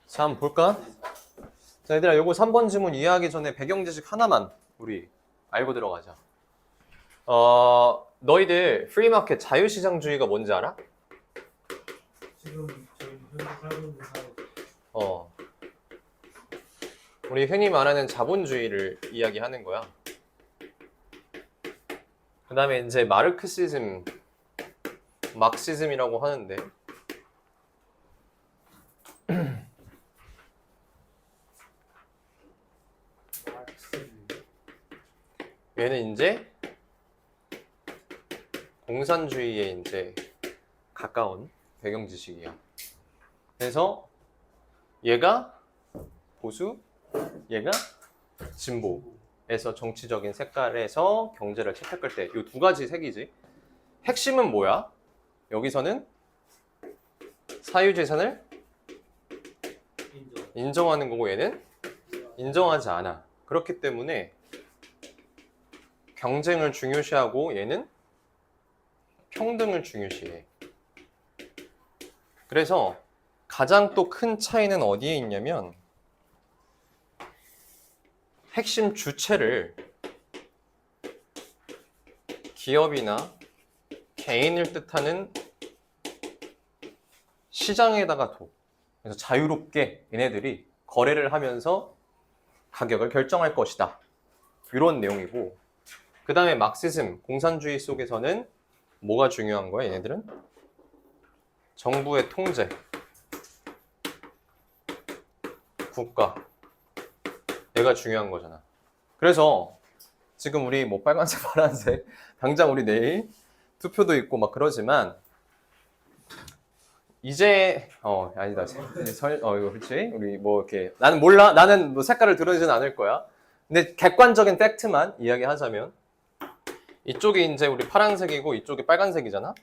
자, 한번 볼까? 자, 얘들아, 요거 3번 지문 이해하기 전에 배경 지식 하나만 우리 알고 들어가자. 너희들 프리마켓 자유시장주의가 뭔지 알아? 지금 저희 현재 살고 있는 사회 우리 흔히 말하는 자본주의를 이야기하는 거야. 그 다음에 이제 마르크시즘, 막시즘이라고 하는데 마르크스즘 얘는 이제 공산주의에 이제 가까운 배경 지식이야. 그래서 얘가 보수, 얘가 진보에서 정치적인 색깔에서 경제를 채택할 때 이 두 가지 색이지. 핵심은 뭐야? 여기서는 사유재산을 인정하는 거고 얘는 인정하지 않아. 그렇기 때문에 경쟁을 중요시하고 얘는 평등을 중요시해. 그래서 가장 또 큰 차이는 어디에 있냐면 핵심 주체를 기업이나 개인을 뜻하는 시장에다가 둬. 그래서 자유롭게 얘네들이 거래를 하면서 가격을 결정할 것이다. 이런 내용이고, 그 다음에 막시즘, 공산주의 속에서는 뭐가 중요한 거야, 얘네들은? 정부의 통제, 국가, 얘가 중요한 거잖아. 그래서 지금 우리 뭐 빨간색, 파란색, 당장 우리 내일 투표도 있고 막 그러지만 이제 아니다. 이거 그렇지? 우리 뭐 이렇게 나는 몰라. 나는 뭐 색깔을 드러내지는 않을 거야. 근데 객관적인 팩트만 이야기하자면 이쪽이 이제 우리 파란색이고 이쪽이 빨간색이잖아.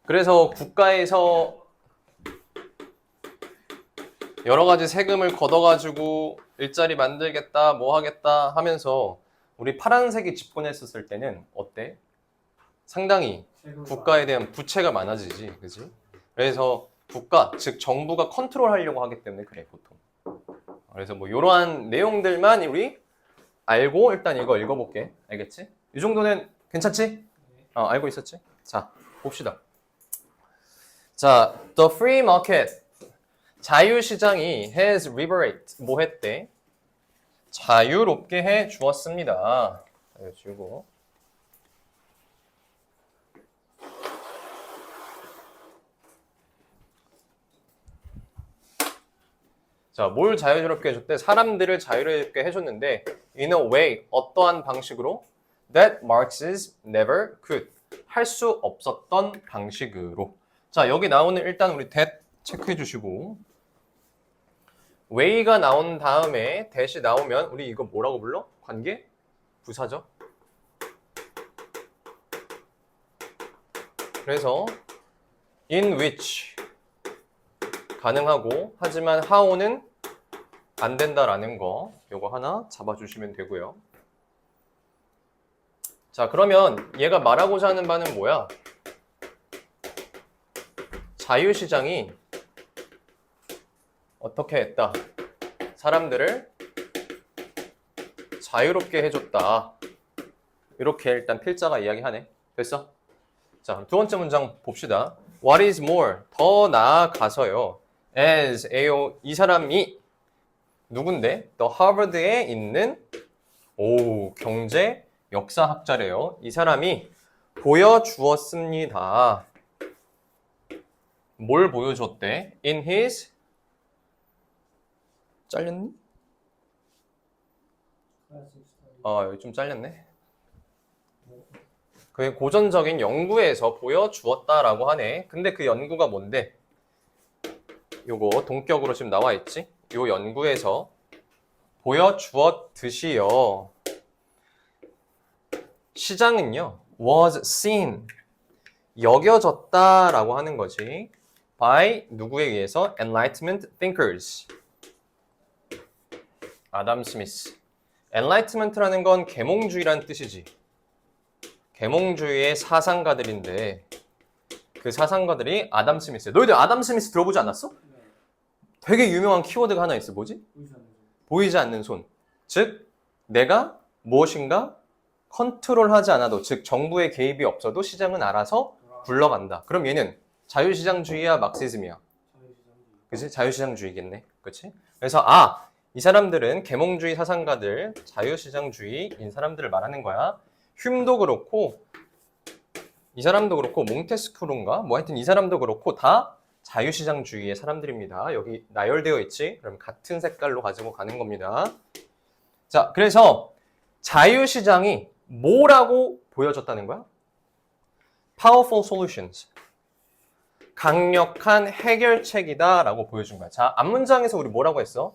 그래서 국가에서 여러 가지 세금을 걷어가지고 일자리 만들겠다, 뭐 하겠다 하면서 우리 파란색이 집권했었을 때는 어때? 상당히 국가에 대한 부채가 많아지지, 그지? 그래서 국가, 즉 정부가 컨트롤하려고 하기 때문에 그래, 보통. 그래서 뭐 이러한 내용들만 우리 알고 일단 이거 읽어볼게. 알겠지? 이 정도는 괜찮지? 알고 있었지? 자, 봅시다. 자, the free market. 자유시장이 has liberate, 뭐 했대? 자유롭게 해 주었습니다. 이거 지우고. 자, 뭘 자유롭게 해줬대? 사람들을 자유롭게 해줬는데 in a way, 어떠한 방식으로? That Marxists never could. 할 수 없었던 방식으로. 자, 여기 나오는 일단 우리 that 체크해 주시고 way가 나온 다음에 that이 나오면 우리 이거 뭐라고 불러? 관계? 부사죠. 그래서 in which 가능하고 하지만 how는 안 된다라는 거 요거 하나 잡아주시면 되고요. 자, 그러면 얘가 말하고자 하는 바는 뭐야? 자유시장이 어떻게 했다? 사람들을 자유롭게 해줬다. 이렇게 일단 필자가 이야기하네. 됐어? 자, 두 번째 문장 봅시다. What is more? 더 나아가서요. As AO, 이 사람이 누군데? The Harvard에 있는 경제 역사학자래요. 이 사람이 보여주었습니다. 뭘 보여줬대? In his 잘렸니? 여기 좀 잘렸네. 그의 고전적인 연구에서 보여주었다라고 하네. 근데 그 연구가 뭔데? 요거 동격으로 지금 나와 있지? 요 연구에서 보여주었듯이요. 시장은요, was seen, 여겨졌다라고 하는 거지. by 누구에 의해서? Enlightenment thinkers. 아담 스미스. Enlightenment라는 건 계몽주의라는 뜻이지. 계몽주의의 사상가들인데 그 사상가들이 아담 스미스. 너희들 아담 스미스 들어보지 않았어? 네. 되게 유명한 키워드가 하나 있어. 뭐지? 보이지 않는 거. 보이지 않는 손. 즉 내가 무엇인가 컨트롤하지 않아도, 즉 정부의 개입이 없어도 시장은 알아서 굴러간다. 그럼 얘는 자유시장주의야 막시즘이야? 자유시장주의. 그치? 자유시장주의겠네. 그치? 그래서 이 사람들은 계몽주의 사상가들, 자유시장주의인 사람들을 말하는 거야. 흉도 그렇고 이 사람도 그렇고 몽테스큐르인가? 뭐 하여튼 이 사람도 그렇고 다 자유시장주의의 사람들입니다. 여기 나열되어 있지? 그럼 같은 색깔로 가지고 가는 겁니다. 자, 그래서 자유시장이 뭐라고 보여졌다는 거야? Powerful solutions. 강력한 해결책이다 라고 보여준 거야. 자, 앞문장에서 우리 뭐라고 했어?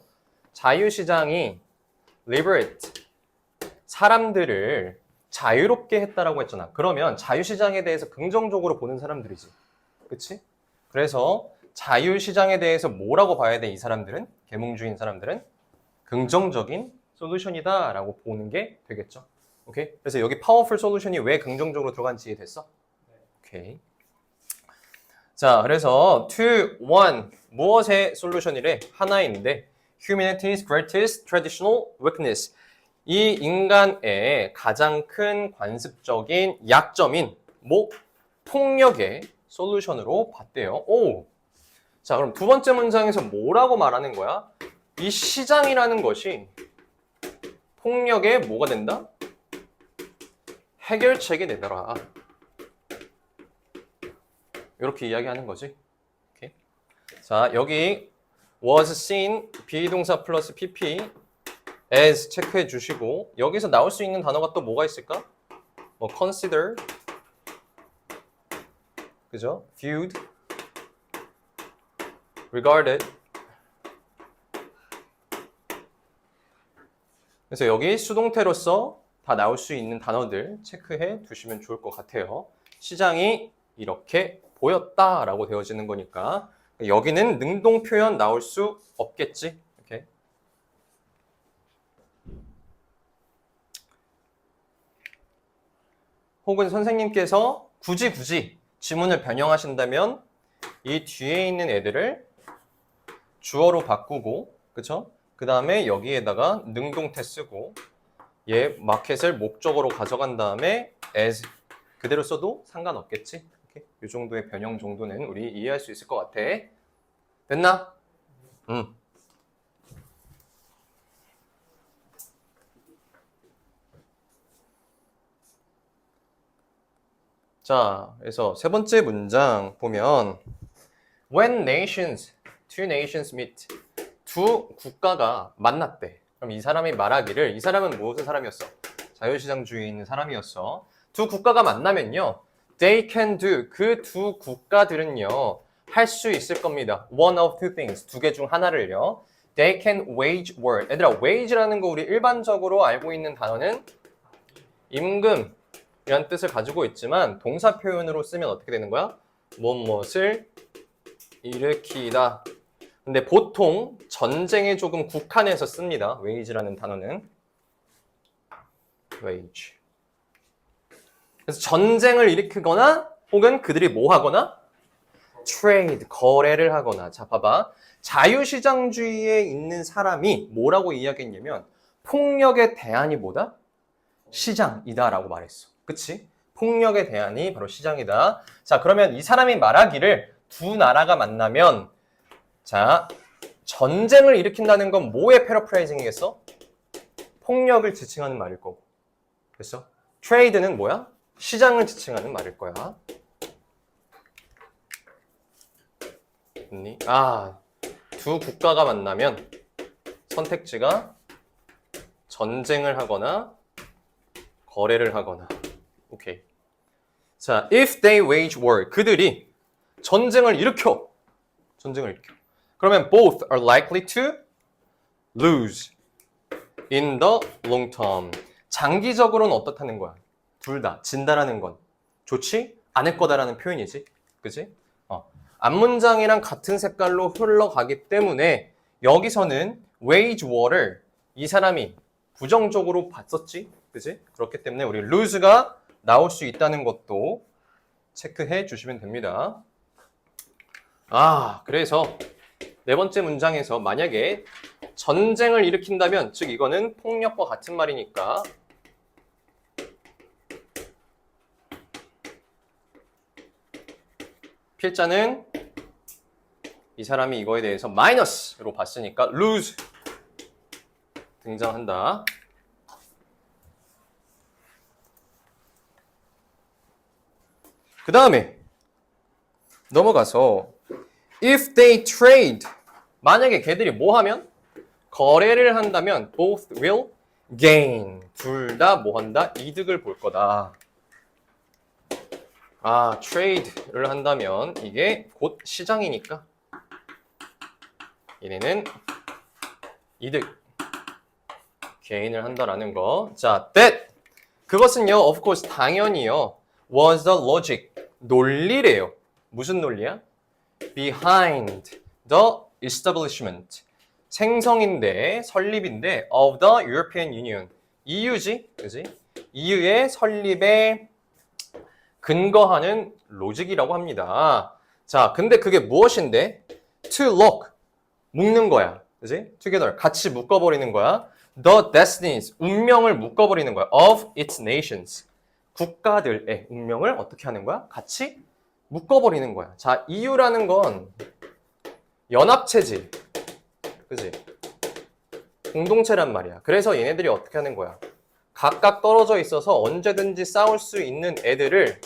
자유시장이 liberate, 사람들을 자유롭게 했다라고 했잖아. 그러면 자유시장에 대해서 긍정적으로 보는 사람들이지. 그치? 그래서 자유시장에 대해서 뭐라고 봐야 돼? 이 사람들은, 계몽주의인 사람들은 긍정적인 솔루션이다 라고 보는 게 되겠죠. 오케이? 그래서 여기 파워풀 솔루션이 왜 긍정적으로 들어간지 이해됐어? 오케이. 자, 그래서 to one, 무엇의 솔루션이래? 하나인데 humanity's greatest traditional weakness, 이 인간의 가장 큰 관습적인 약점인 폭력의 솔루션으로 봤대요. 오. 자, 그럼 두 번째 문장에서 뭐라고 말하는 거야? 이 시장이라는 것이 폭력의 뭐가 된다? 해결책이 되더라. 이렇게 이야기하는 거지. 오케이. 자, 여기 was seen 비동사 플러스 pp as 체크해 주시고, 여기서 나올 수 있는 단어가 또 뭐가 있을까? 뭐 consider, 그죠? viewed, regarded. 그래서 여기 수동태로서 다 나올 수 있는 단어들 체크해 두시면 좋을 것 같아요. 시장이 이렇게 보였다라고 되어지는 거니까 여기는 능동 표현 나올 수 없겠지. 이렇게. 혹은 선생님께서 굳이 지문을 변형하신다면 이 뒤에 있는 애들을 주어로 바꾸고, 그쵸? 그 다음에 여기에다가 능동태 쓰고 얘 마켓을 목적어로 가져간 다음에 as 그대로 써도 상관없겠지? 이 정도의 변형 정도는 우리 이해할 수 있을 것 같아. 됐나? 자, 그래서 세 번째 문장 보면 When nations, two nations meet, 두 국가가 만났대. 그럼 이 사람이 말하기를, 이 사람은 무슨 사람이었어? 자유시장주의에 있는 사람이었어. 두 국가가 만나면요, they can do, 그 두 국가들은요 할 수 있을 겁니다. One of two things, 두 개 중 하나를요. They can wage war. 얘들아, wage라는 거 우리 일반적으로 알고 있는 단어는 임금이란 뜻을 가지고 있지만 동사 표현으로 쓰면 어떻게 되는 거야? 무엇을 일으키다. 근데 보통 전쟁에 조금 국한해서 씁니다. wage라는 단어는. wage. 그래서 전쟁을 일으키거나 혹은 그들이 뭐 하거나? trade, 거래를 하거나. 자, 봐봐. 자유시장주의에 있는 사람이 뭐라고 이야기했냐면 폭력의 대안이 뭐다? 시장이다 라고 말했어. 그치? 폭력의 대안이 바로 시장이다. 자, 그러면 이 사람이 말하기를 두 나라가 만나면, 자, 전쟁을 일으킨다는 건 뭐의 패러프레이징이겠어? 폭력을 지칭하는 말일 거고. 됐어? 트레이드는 뭐야? 시장을 지칭하는 말일 거야. 됐니? 두 국가가 만나면 선택지가 전쟁을 하거나 거래를 하거나. 오케이. 자, if they wage war, 그들이 전쟁을 일으켜. 그러면 both are likely to lose in the long term. 장기적으로는 어떻다는 거야? 둘 다 진다라는 건 좋지 않을 거다라는 표현이지. 그지? 앞문장이랑 같은 색깔로 흘러가기 때문에 여기서는 wage war를 이 사람이 부정적으로 봤었지. 그지? 그렇기 때문에 우리 lose가 나올 수 있다는 것도 체크해 주시면 됩니다. 그래서 네 번째 문장에서 만약에 전쟁을 일으킨다면, 즉 이거는 폭력과 같은 말이니까 필자는 이 사람이 이거에 대해서 마이너스로 봤으니까 lose 등장한다. 그 다음에 넘어가서 if they trade, 만약에 걔들이 뭐 하면? 거래를 한다면 both will gain, 둘 다 뭐 한다? 이득을 볼 거다. trade를 한다면 이게 곧 시장이니까 얘네는 이득, gain을 한다라는 거. 자, that, 그것은요, of course, 당연히요, was the logic, 논리래요. 무슨 논리야? behind the establishment, 생성인데, 설립인데, of the European Union, EU지, 그지? EU의 설립에 근거하는 로직이라고 합니다. 자, 근데 그게 무엇인데? to lock, 묶는 거야, 그지? together, 같이 묶어버리는 거야. the destinies, 운명을 묶어버리는 거야. of its nations, 국가들의 운명을 어떻게 하는 거야? 같이 묶어버리는 거야. 자, EU라는 건 연합체지, 그지? 공동체란 말이야. 그래서 얘네들이 어떻게 하는 거야? 각각 떨어져 있어서 언제든지 싸울 수 있는 애들을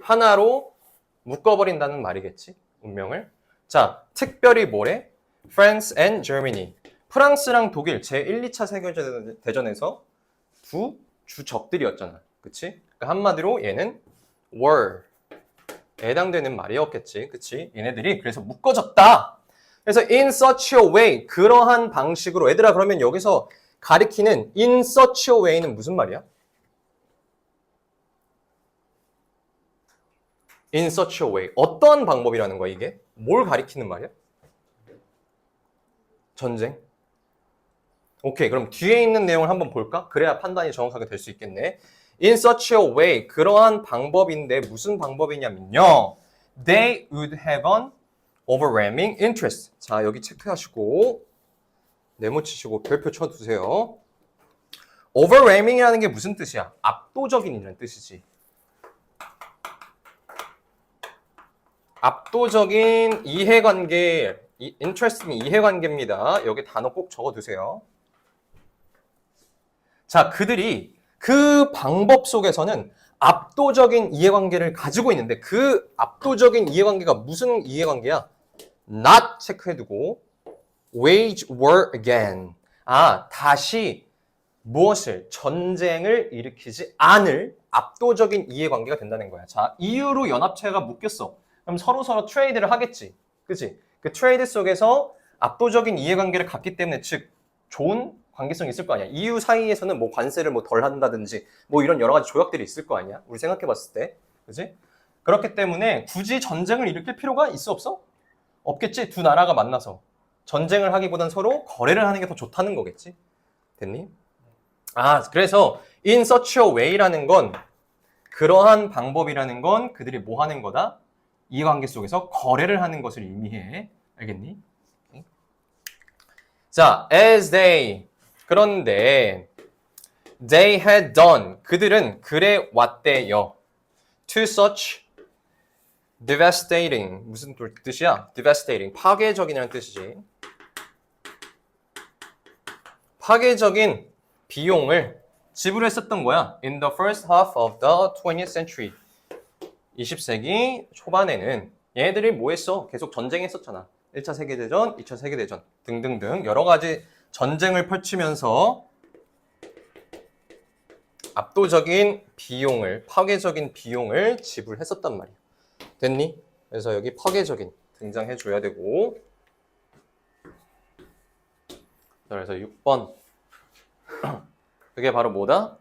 하나로 묶어버린다는 말이겠지, 운명을. 자, 특별히 뭐래? France and Germany, 프랑스랑 독일 제1, 2차 세계대전에서 두 주적들이었잖아, 그치? 그러니까 한마디로 얘는 war에 해당되는 말이었겠지, 그치? 얘네들이 그래서 묶어졌다. 그래서 in such a way, 그러한 방식으로. 얘들아, 그러면 여기서 가리키는 in such a way는 무슨 말이야? in such a way, 어떠한 방법이라는 거야, 이게? 뭘 가리키는 말이야? 전쟁? 오케이, 그럼 뒤에 있는 내용을 한번 볼까? 그래야 판단이 정확하게 될 수 있겠네. in such a way, 그러한 방법인데 무슨 방법이냐면요, they would have an overwhelming interest. 자, 여기 체크하시고 네모치시고 별표 쳐두세요. overwhelming이라는 게 무슨 뜻이야? 압도적인이라는 뜻이지. 압도적인 이해관계, interest는 이해관계입니다. 여기 단어 꼭 적어두세요. 자, 그들이 그 방법 속에서는 압도적인 이해관계를 가지고 있는데, 그 압도적인 이해관계가 무슨 이해관계야? not 체크해두고 wage war again. 다시 무엇을? 전쟁을 일으키지 않을 압도적인 이해관계가 된다는 거야. 자, EU로 연합체가 묶였어. 그럼 서로 트레이드를 하겠지, 그치? 그 트레이드 속에서 압도적인 이해관계를 갖기 때문에, 즉 좋은 관계성이 있을 거 아니야. EU 사이에서는 뭐 관세를 뭐 덜 한다든지 뭐 이런 여러 가지 조약들이 있을 거 아니야, 우리 생각해 봤을 때, 그치? 그렇기 때문에 굳이 전쟁을 일으킬 필요가 있어, 없어? 없겠지. 두 나라가 만나서 전쟁을 하기보단 서로 거래를 하는 게 더 좋다는 거겠지. 됐니? 그래서 in such a way라는 건, 그러한 방법이라는 건 그들이 뭐 하는 거다? 이해관계 속에서 거래를 하는 것을 의미해. 알겠니? 자, as they, 그런데 they had done, 그들은 그래 왔대요. to such devastating, 무슨 뜻이야? devastating, 파괴적이라는 뜻이지. 파괴적인 비용을 지불했었던 거야. in the first half of the 20th century. 20세기 초반에는 얘네들이 뭐 했어? 계속 전쟁했었잖아. 1차 세계대전, 2차 세계대전 등등등 여러 가지 전쟁을 펼치면서 압도적인 비용을, 파괴적인 비용을 지불했었단 말이야. 됐니? 그래서 여기 파괴적인 등장해줘야 되고, 그래서 6번 그게 바로 뭐다?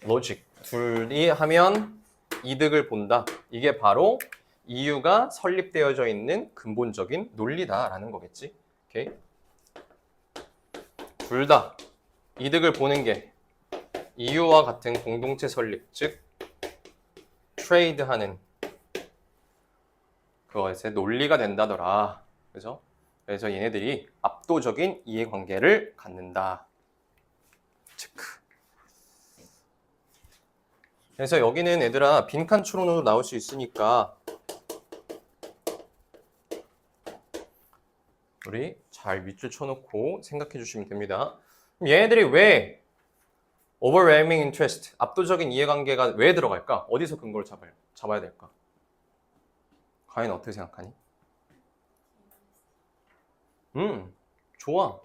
로직, 둘이 하면 이득을 본다. 이게 바로 EU가 설립되어져 있는 근본적인 논리다라는 거겠지. 오케이? 둘 다 이득을 보는 게 EU와 같은 공동체 설립, 즉 트레이드하는 그것의 논리가 된다더라. 그죠? 그래서 얘네들이 압도적인 이해관계를 갖는다. 체크. 그래서 여기는 얘들아 빈칸 추론으로 나올 수 있으니까 우리 잘 밑줄 쳐놓고 생각해 주시면 됩니다. 그럼 얘네들이 왜 overwhelming interest, 압도적인 이해관계가 왜 들어갈까? 어디서 근거를 잡아야 될까? 과연 어떻게 생각하니? 좋아.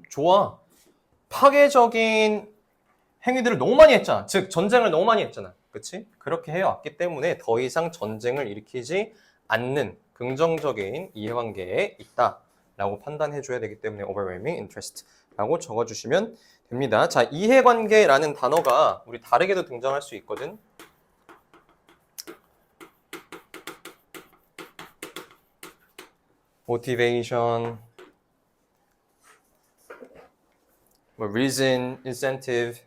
좋아. 파괴적인 행위들을 너무 많이 했잖아. 즉 전쟁을 너무 많이 했잖아. 그치? 그렇게 해왔기 때문에 더 이상 전쟁을 일으키지 않는 긍정적인 이해관계에 있다라고 판단해줘야 되기 때문에 overwhelming interest라고 적어주시면 됩니다. 자, 이해관계라는 단어가 우리 다르게도 등장할 수 있거든. motivation, reason, incentive.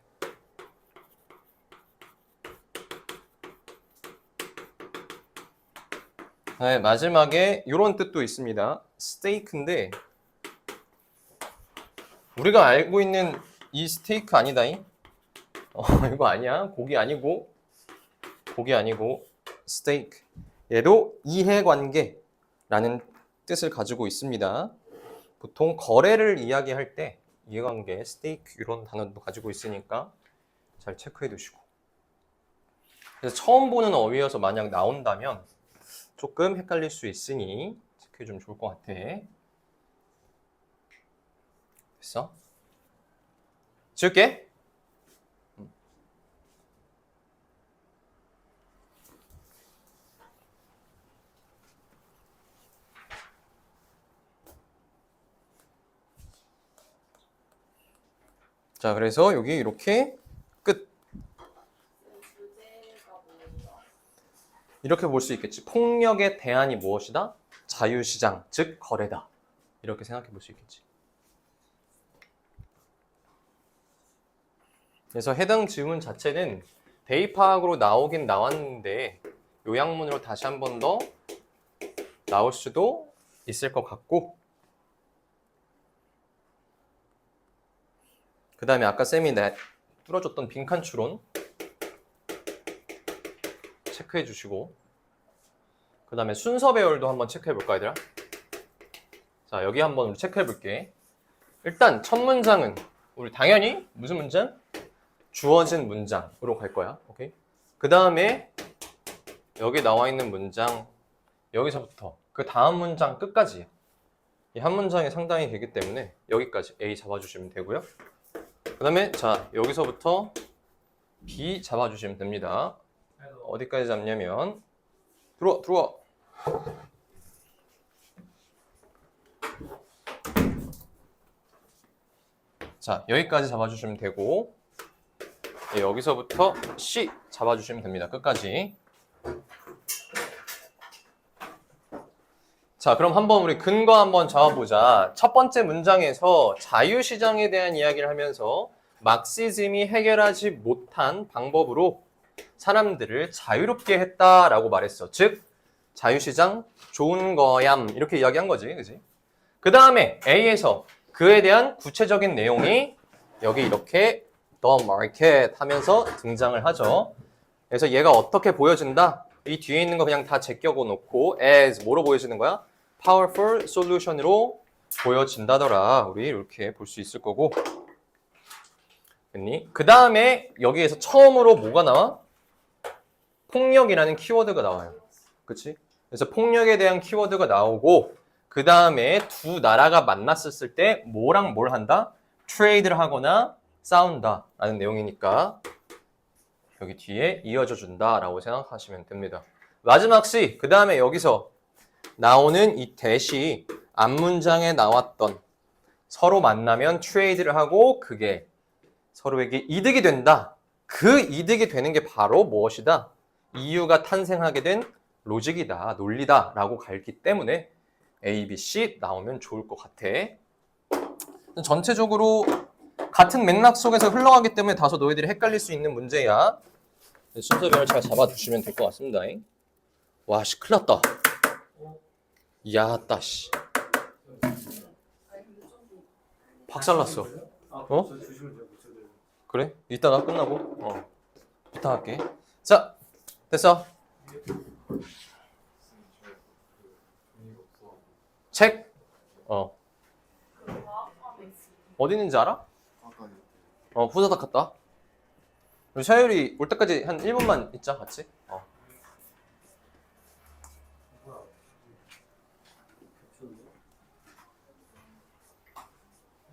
네, 마지막에 이런 뜻도 있습니다. 스테이크인데 우리가 알고 있는 이 스테이크 아니다잉? 이거 아니야. 고기 아니고 스테이크. 얘도 이해관계라는 뜻을 가지고 있습니다. 보통 거래를 이야기할 때 이해관계, 스테이크 이런 단어도 가지고 있으니까 잘 체크해 두시고. 그래서 처음 보는 어휘여서 만약 나온다면 조금 헷갈릴 수 있으니 체크해 주면 좋을 것 같아. 됐어? 지울게. 자, 그래서 여기 이렇게 끝. 이렇게 볼 수 있겠지. 폭력의 대안이 무엇이다? 자유시장, 즉 거래다. 이렇게 생각해 볼 수 있겠지. 그래서 해당 질문 자체는 대입학으로 나오긴 나왔는데 요약문으로 다시 한 번 더 나올 수도 있을 것 같고, 그 다음에 아까 쌤이 뚫어줬던 빈칸 추론 체크해 주시고, 그 다음에 순서 배열도 한번 체크해 볼까 얘들아? 자, 여기 한번 체크해 볼게. 일단 첫 문장은 우리 당연히 무슨 문장? 주어진 문장으로 갈 거야. 오케이? 그 다음에 여기 나와 있는 문장 여기서부터 그 다음 문장 끝까지 이 한 문장이 상당히 길기 때문에 여기까지 A 잡아주시면 되고요. 그 다음에 자 여기서부터 B 잡아주시면 됩니다. 어디까지 잡냐면 들어와 자 여기까지 잡아주시면 되고, 예, 여기서부터 C 잡아주시면 됩니다. 끝까지. 자, 그럼 한번 우리 근거 한번 잡아보자. 첫 번째 문장에서 자유시장에 대한 이야기를 하면서 막시즘이 해결하지 못한 방법으로 사람들을 자유롭게 했다라고 말했어. 즉, 자유시장 좋은 거얌 이렇게 이야기한 거지, 그지? 그 다음에 A에서 그에 대한 구체적인 내용이 여기 이렇게 The Market 하면서 등장을 하죠. 그래서 얘가 어떻게 보여진다? 이 뒤에 있는 거 그냥 다 제껴고 놓고 as 뭐로 보여지는 거야? Powerful Solution으로 보여진다더라. 우리 이렇게 볼 수 있을 거고. 그 다음에 여기에서 처음으로 뭐가 나와? 폭력이라는 키워드가 나와요. 그치? 그래서 폭력에 대한 키워드가 나오고, 그 다음에 두 나라가 만났을 때 뭐랑 뭘 한다? 트레이드를 하거나 싸운다 라는 내용이니까 여기 뒤에 이어져 준다 라고 생각하시면 됩니다. 마지막 C, 그 다음에 여기서 나오는 이 대시 앞문장에 나왔던 서로 만나면 트레이드를 하고 그게 서로에게 이득이 된다. 그 이득이 되는 게 바로 무엇이다? EU가 탄생하게 된 로직이다, 논리다 라고 갈기 때문에 A, B, C 나오면 좋을 것 같아. 전체적으로 같은 맥락 속에서 흘러가기 때문에 다소 너희들이 헷갈릴 수 있는 문제야. 순서별로 잘 잡아두시면 될 것 같습니다. 와, 씨, 큰일 났다. 야따, 씨. 박살났어. 어? 저 주시면 돼요. 저들. 그래? 이따가 끝나고 부탁할게. 자, 됐어. 책? 어디 있는지 알아? 후다닥 갔다. 우리 샤율이 올 때까지 한 1분만 있자, 같이. 뭐야?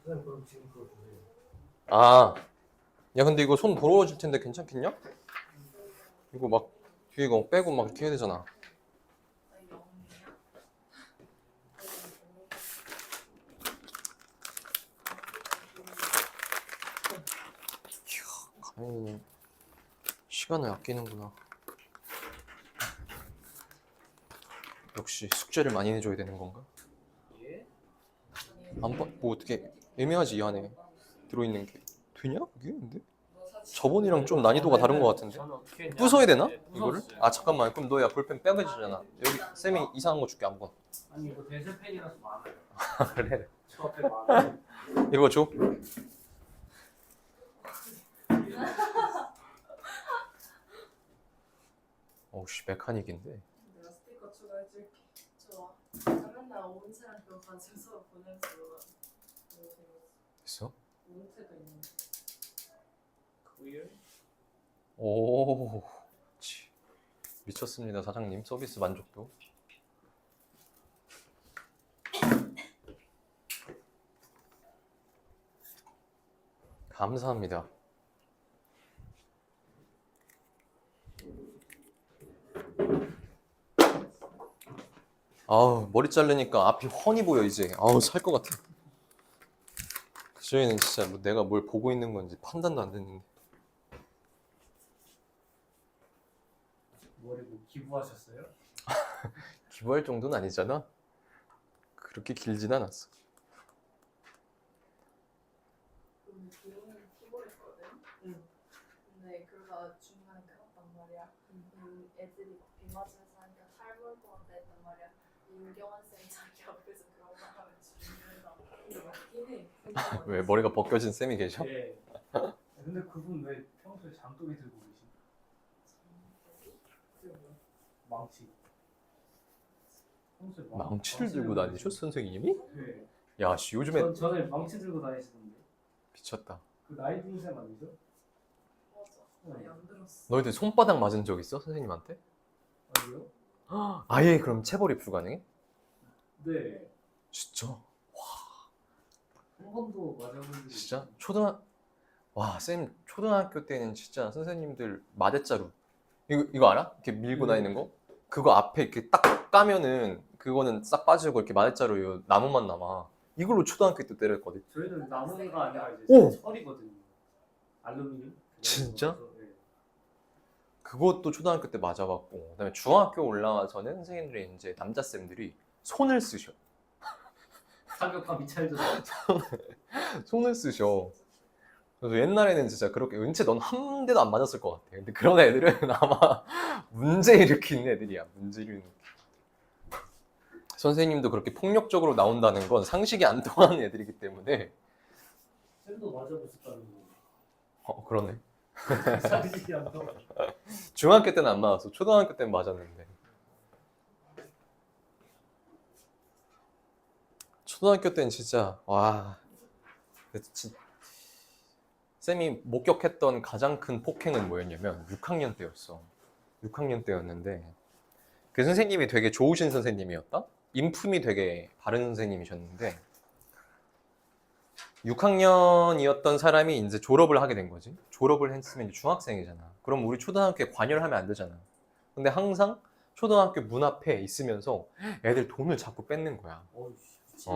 선생님 그럼 지금 그거 주세요. 아, 야, 근데 이거 손 더러워질 텐데 괜찮겠냐? 이거 막 뒤에 이거 빼고 막 이렇게 해야 되잖아. 가인이는 시간을 아끼는구나. 역시 숙제를 많이 내줘야 되는 건가? 예? 뭐 어떻게 애매하지 이 안에 들어있는 게 되냐? 그게 근데 저번이랑 좀 난이도가 다른 것 같은데. 저는 어떻게 했냐? 부숴야 되나? 네, 이거를? 부쉈어요. 아 잠깐만, 그럼 너야 볼펜 빼가지잖아. 여기 쌤이 이상한 거 줄게 아무거나. 아니 이거 대세펜이라서 많아요. 그래. 저 앞에 많아요. 이거 줘. 어우씨, 메카닉인데. 내가 스티커 추가해줄게. 좋아. 나 맨날 오은채랑 그거 가지고 서로 보내면서 놀아. 너무 재밌어. 됐어? 오은채도 있는데. 그일? 오, 치. 미쳤습니다 사장님. 서비스 만족도. 감사합니다. 아우, 머리 자르니까 앞이 훤히 보여 이제. 아우, 살 것 같아. 그전에는 진짜 뭐 내가 뭘 보고 있는 건지 판단도 안 됐는데. 머리 뭐 기부하셨어요? 기부할 정도는 아니잖아. 그렇게 길진 않았어. 기분이 피곤했거든. 응. 근데 그러다 중간에 끊었단 말이야. 애들이 막 비 맞으면서 하니까 탈모일 것 같다 했단 말이야. 윤경환 쌤 자기 앞에서 그런 거 하면 죽는다. 근데 맞긴 해. 왜 머리가 벗겨진 쌤이 계셔? 예. 근데 그분 왜 평소에 장독이 들고 계시? 망치. 평소에 망치를 들고 다니셔 선생님이? 네. 야, 씨, 요즘에 전에 망치 들고 다니시던데. 미쳤다. 그 나이 든 쌤 아니죠? 맞아. 많이 안 들었어. 너희들 손바닥 맞은 적 있어 선생님한테? 아니요? 아예 그럼 체벌이 불가능해? 네. 진짜? 한 번도 맞아본 적이 진짜? 와, 쌤 초등학교 때는 진짜 선생님들 마대자루 이거 알아? 이렇게 밀고 다니는 거? 그거 앞에 이렇게 딱 까면은 그거는 싹 빠지고 이렇게 마대자루 요 나무만 남아. 이걸로 초등학교 때 때렸거든. 저희는 나무가 아니라 이제 오! 철이거든요. 알루미늄? 진짜? 네. 그것도 초등학교 때 맞아봤고, 그다음에 중학교 올라와서는 선생님들이 이제 남자 쌤들이 손을 쓰셔. 사격과 미찰도 손을 쓰셔. 그래서 옛날에는 진짜 그렇게 은채 넌 한 대도 안 맞았을 것 같아. 근데 그런 애들은 아마 문제 일으키는 애들이야. 문제 일으키는. 선생님도 그렇게 폭력적으로 나온다는 건 상식이 안 통하는 애들이기 때문에. 쌤도 맞아보셨다는 그러네. 거. 상식이 안 나와. 중학교 때는 안 맞았어. 초등학교 때는 맞았는데. 초등학교 때는 진짜 와. 쌤이 목격했던 가장 큰 폭행은 뭐였냐면 6학년 때였어. 6학년 때였는데 그 선생님이 되게 좋으신 선생님이었다? 인품이 되게 바른 선생님이셨는데 6학년이었던 사람이 이제 졸업을 하게 된 거지. 졸업을 했으면 이제 중학생이잖아. 그럼 우리 초등학교에 관여를 하면 안 되잖아. 근데 항상 초등학교 문 앞에 있으면서 애들 돈을 자꾸 뺏는 거야. 어이씨.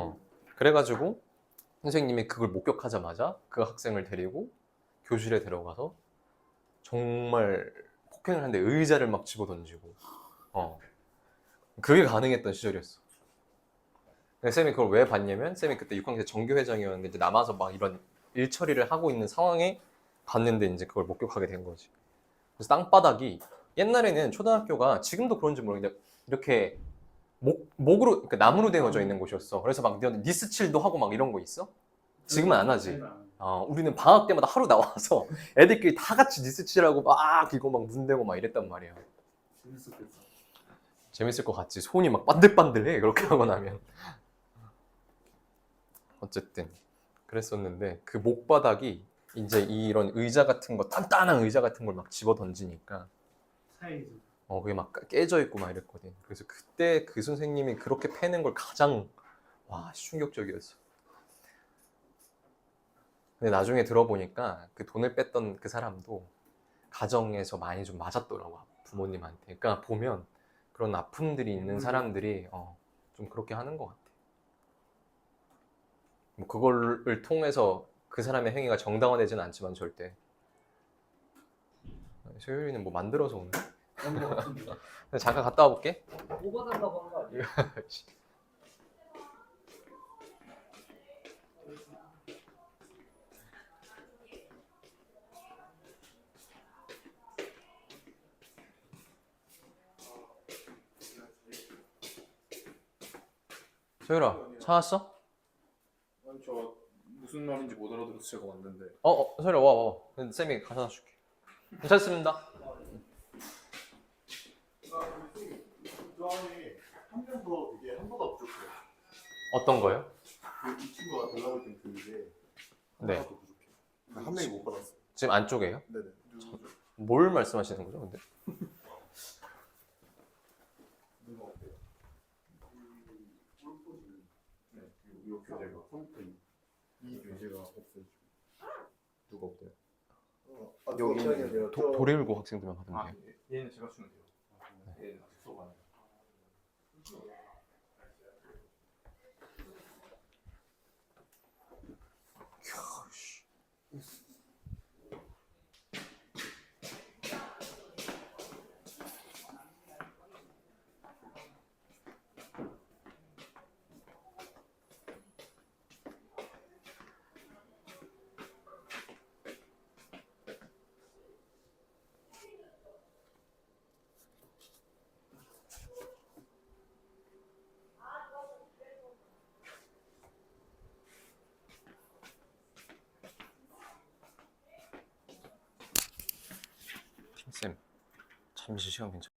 그래가지고 선생님이 그걸 목격하자마자 그 학생을 데리고 교실에 들어가서 정말 폭행을 하는데 의자를 막 집어던지고 그게 가능했던 시절이었어. 근데 쌤이 그걸 왜 봤냐면 쌤이 그때 6학년 때 정교회장이었는데 이제 남아서 막 이런 일 처리를 하고 있는 상황에 갔는데 이제 그걸 목격하게 된 거지. 그래서 땅바닥이 옛날에는 초등학교가 지금도 그런지 모르겠는데 이렇게 목으로 그러니까 나무로 되어져 있는 곳이었어. 그래서 막 니스칠도 하고 막 이런 거 있어? 지금은 안 하지. 우리는 방학 때마다 하루 나와서 애들끼리 다 같이 니스칠하고 막 이거 막 문대고 막 이랬단 말이야. 재밌었겠어. 재밌을 것 같지. 손이 막 반들반들해 그렇게 하고 나면. 어쨌든 그랬었는데 그 목바닥이 이제 이런 의자 같은 거 단단한 의자 같은 걸 막 집어 던지니까 사이즈. 그게 막 깨져 있고 막 이랬거든. 그래서 그때 그 선생님이 그렇게 패는 걸 가장 와 충격적이었어. 근데 나중에 들어보니까 그 돈을 뺐던 그 사람도 가정에서 많이 좀 맞았더라고 부모님한테. 그러니까 보면 그런 아픔들이 있는 사람들이 좀 그렇게 하는 것 같아. 뭐 그거를 통해서 그 사람의 행위가 정당화되지는 않지만 절대. 소율이는 뭐 만들어서 오네. 그런 거 같은데. 잠깐 갔다 와볼게. 뽑아달라고 한 거 아니야? 소율아, 차 왔어? 아니 저 무슨 말인지 못 알아들어서 제가 왔는데 소율아 와. 쌤이 가져다 줄게. 괜찮습니다. 그 안에 한 명 더 이게 한 번도 부족해요. 어떤 거요? 이 친구가 달라고 했던 그게 네. 하나도 부족해. 한 명이 못 받았어. 지금 안쪽에요? 네네. 누구죠? 뭘 말씀하시는 거죠, 근데? 누가 어때요? 꿀포즈. 네. 이 교재가 3부터 2 교재가 없어지고. 누가 없대요? 여기 있는 도래울고 학생들만 아 받으면 돼요. 얘는 제가 주면 돼요. 얘는 아직 수업 안 해요. 쌤, 잠시 시간 괜찮아요?